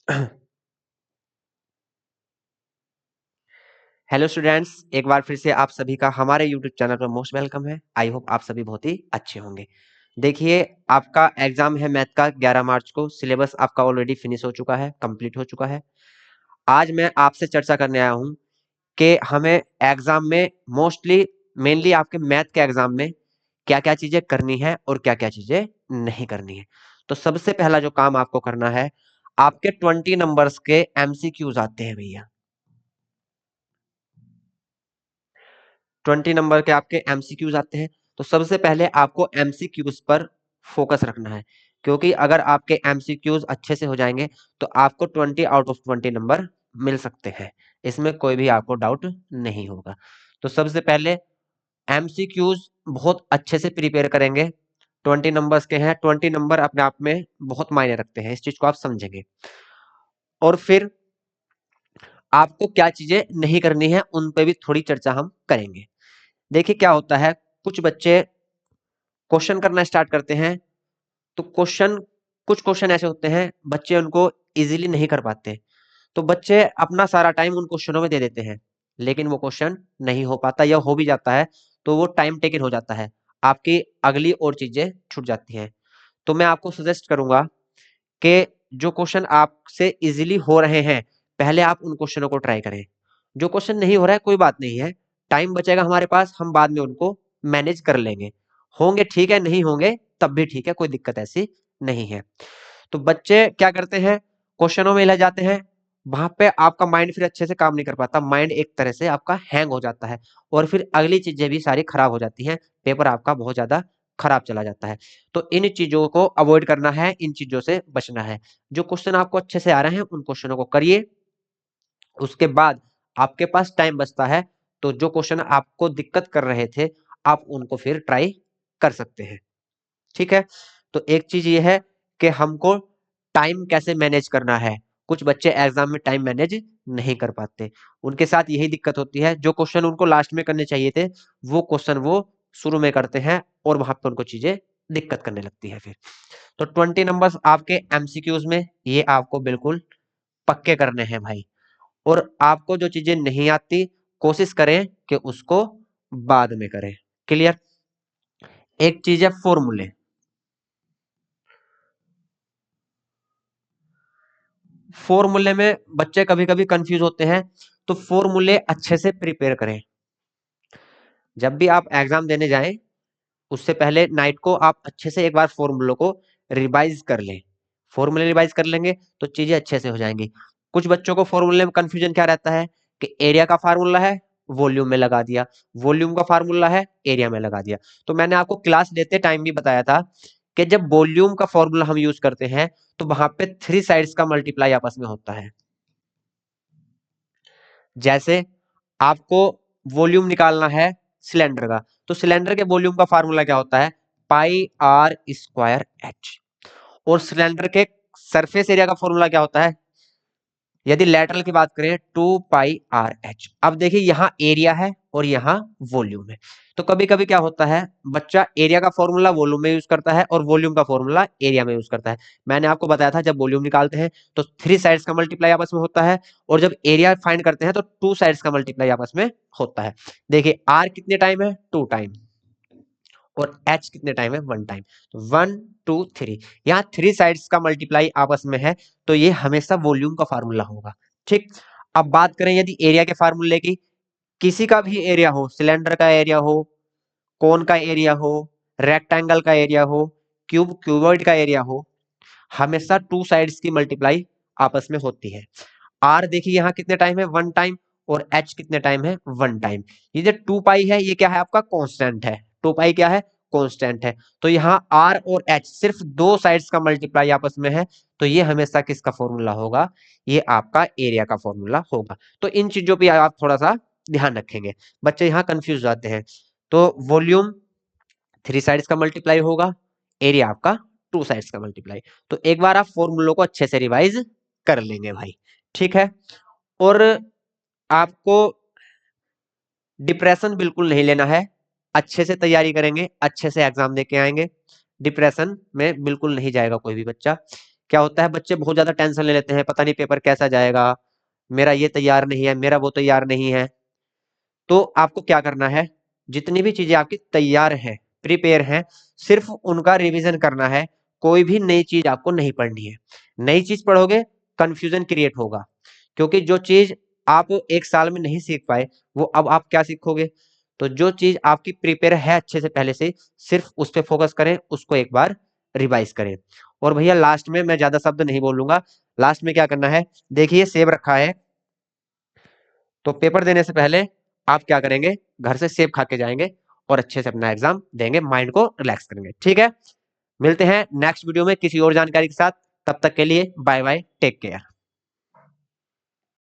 Hello students, एक बार फिर से आप सभी का हमारे यूट्यूब चैनल पर मोस्ट वेलकम है। आई होप आप सभी बहुत ही अच्छे होंगे। देखिए, आपका एग्जाम है मैथ का 11 मार्च को। सिलेबस आपका ऑलरेडी फिनिश हो चुका है, कंप्लीट हो चुका है। आज मैं आपसे चर्चा करने आया हूं कि हमें एग्जाम में मेनली आपके मैथ के एग्जाम में क्या क्या चीजें करनी है और क्या क्या चीजें नहीं करनी है। तो सबसे पहला जो काम आपको करना है, आपके 20 नंबर्स के एमसीक्यूज आते हैं भैया। 20 नंबर के आपके एमसीक्यूज आते हैं। तो सबसे पहले आपको एमसीक्यूज पर फोकस रखना है, क्योंकि अगर आपके एमसीक्यूज अच्छे से हो जाएंगे तो आपको 20 आउट ऑफ 20 नंबर मिल सकते हैं। इसमें कोई भी आपको डाउट नहीं होगा। तो सबसे पहले एमसीक्यूज बहुत अच्छे से प्रिपेयर करेंगे। 20 नंबर्स के हैं, 20 नंबर अपने आप में बहुत मायने रखते हैं, इस चीज को आप समझेंगे। और फिर आपको क्या चीजें नहीं करनी है उन पे भी थोड़ी चर्चा हम करेंगे। देखिए क्या होता है, कुछ बच्चे क्वेश्चन करना स्टार्ट करते हैं तो कुछ क्वेश्चन ऐसे होते हैं बच्चे उनको इजीली नहीं कर पाते। तो बच्चे अपना सारा टाइम उन क्वेश्चनों में दे देते हैं, लेकिन वो क्वेश्चन नहीं हो पाता, या हो भी जाता है तो वो टाइम टेकन हो जाता है, आपकी अगली और चीजें छूट जाती हैं। तो मैं आपको सजेस्ट करूंगा कि जो क्वेश्चन आपसे इजीली हो रहे हैं पहले आप उन क्वेश्चनों को ट्राई करें। जो क्वेश्चन नहीं हो रहा है कोई बात नहीं है, टाइम बचेगा हमारे पास, हम बाद में उनको मैनेज कर लेंगे। होंगे ठीक है, नहीं होंगे तब भी ठीक है, कोई दिक्कत ऐसी नहीं है। तो बच्चे क्या करते हैं, क्वेश्चनों में लग जाते हैं, वहां पे आपका माइंड फिर अच्छे से काम नहीं कर पाता, माइंड एक तरह से आपका हैंग हो जाता है और फिर अगली चीजें भी सारी खराब हो जाती हैं, पेपर आपका बहुत ज्यादा खराब चला जाता है। तो इन चीजों को अवॉइड करना है, इन चीजों से बचना है। जो क्वेश्चन आपको अच्छे से आ रहे हैं उन क्वेश्चनों को करिए। उसके बाद आपके पास टाइम बचता है तो जो क्वेश्चन आपको दिक्कत कर रहे थे आप उनको फिर ट्राई कर सकते हैं। ठीक है। तो एक चीज ये है कि हमको टाइम कैसे मैनेज करना है। कुछ बच्चे एग्जाम में टाइम मैनेज नहीं कर पाते, उनके साथ यही दिक्कत होती है, जो क्वेश्चन उनको लास्ट में करने चाहिए थे वो क्वेश्चन वो शुरू में करते हैं और वहां पर उनको चीजें दिक्कत करने लगती है फिर। तो 20 नंबर्स आपके एमसीक्यूज में ये आपको बिल्कुल पक्के करने हैं भाई। और आपको जो चीजें नहीं आती कोशिश करें कि उसको बाद में करें। क्लियर। एक चीज है फॉर्मूले। फॉर्मूले में बच्चे कभी कभी कंफ्यूज होते हैं, तो फॉर्मूले अच्छे से प्रिपेयर करें। जब भी आप एग्जाम देने जाएं उससे पहले नाइट को आप अच्छे से एक बार फॉर्मूलों को रिवाइज कर लें। फॉर्मूले रिवाइज कर लेंगे तो चीजें अच्छे से हो जाएंगी। कुछ बच्चों को फॉर्मूले में कंफ्यूजन क्या रहता है कि एरिया का फार्मूला है, वॉल्यूम में लगा दिया, वॉल्यूम का फार्मूला है, एरिया में लगा दिया। तो मैंने आपको क्लास लेते टाइम भी बताया था कि जब वॉल्यूम का फॉर्मूला हम यूज करते हैं तो वहां पे 3 साइड्स का मल्टीप्लाई आपस में होता है। जैसे आपको वॉल्यूम निकालना है सिलेंडर का, तो सिलेंडर के वॉल्यूम का फार्मूला क्या होता है, पाई आर स्क्वायर एच। और सिलेंडर के सरफेस एरिया का फॉर्मूला क्या होता है, यदि लेटरल की बात करें 2 पाई आर एच। अब देखिए यहाँ एरिया है और यहाँ वॉल्यूम है। तो कभी कभी क्या होता है, बच्चा एरिया का फॉर्मूला वॉल्यूम में यूज करता है और वॉल्यूम का फॉर्मूला एरिया में यूज करता है। मैंने आपको बताया था जब वॉल्यूम निकालते हैं तो 3 साइड्स का मल्टीप्लाई आपस में होता है, और जब एरिया फाइंड करते हैं तो 2 साइड्स का मल्टीप्लाई आपस में होता है। देखिए आर कितने टाइम है, 2 टाइम, और एच कितने टाइम है, 1 टाइम। तो 1 2 3, यहाँ 3 साइड्स का मल्टीप्लाई आपस में है, तो ये हमेशा वॉल्यूम का फार्मूला होगा। ठीक। अब बात करें यदि एरिया के फार्मूले की, किसी का भी एरिया हो, सिलेंडर का एरिया हो, कोन का एरिया हो, रेक्टेंगल का एरिया हो, क्यूबॉइड का एरिया हो, हमेशा 2 साइड्स की मल्टीप्लाई आपस में होती है। आर देखिए यहाँ कितने टाइम है, 1 टाइम, और एच कितने टाइम है, 1 टाइम। ये जो 2 पाई है ये क्या है, आपका कांस्टेंट है। 2 पाई क्या है, कांस्टेंट है। तो यहाँ आर और एच सिर्फ 2 साइड्स का मल्टीप्लाई आपस में है, तो ये हमेशा किसका फॉर्मूला होगा, ये आपका एरिया का फॉर्मूला होगा। तो इन चीजों पे आप थोड़ा सा ध्यान रखेंगे, बच्चे यहाँ कंफ्यूज जाते हैं। तो वॉल्यूम 3 साइड्स का मल्टीप्लाई होगा, एरिया आपका 2 साइड्स का मल्टीप्लाई। तो एक बार आप फॉर्मूलों को अच्छे से रिवाइज कर लेंगे भाई। ठीक है। और आपको डिप्रेशन बिल्कुल नहीं लेना है, अच्छे से तैयारी करेंगे, अच्छे से एग्जाम देके आएंगे। डिप्रेशन में बिल्कुल नहीं जाएगा कोई भी बच्चा, क्या होता है, बच्चे बहुत ज्यादा टेंशन ले लेते हैं, पता नहीं पेपर कैसा जाएगा, मेरा ये तैयार नहीं है, मेरा वो तैयार नहीं है। तो आपको क्या करना है, जितनी भी चीजें आपकी तैयार हैं, प्रिपेयर हैं, सिर्फ उनका रिवीजन करना है। कोई भी नई चीज आपको नहीं पढ़नी है। नई चीज पढ़ोगे कंफ्यूजन क्रिएट होगा, क्योंकि जो चीज आप एक साल में नहीं सीख पाए वो अब आप क्या सीखोगे। तो जो चीज आपकी प्रिपेयर है अच्छे से पहले से, सिर्फ उस पर फोकस करें, उसको एक बार रिवाइज करें। और भैया लास्ट में मैं ज्यादा शब्द नहीं बोलूंगा, लास्ट में क्या करना है, देखिए सेब रखा है, तो पेपर देने से पहले आप क्या करेंगे, घर से सेब खा के जाएंगे और अच्छे से अपना एग्जाम देंगे, माइंड को रिलैक्स करेंगे। ठीक है, मिलते हैं नेक्स्ट वीडियो में किसी और जानकारी के साथ। तब तक के लिए बाय बाय, टेक केयर।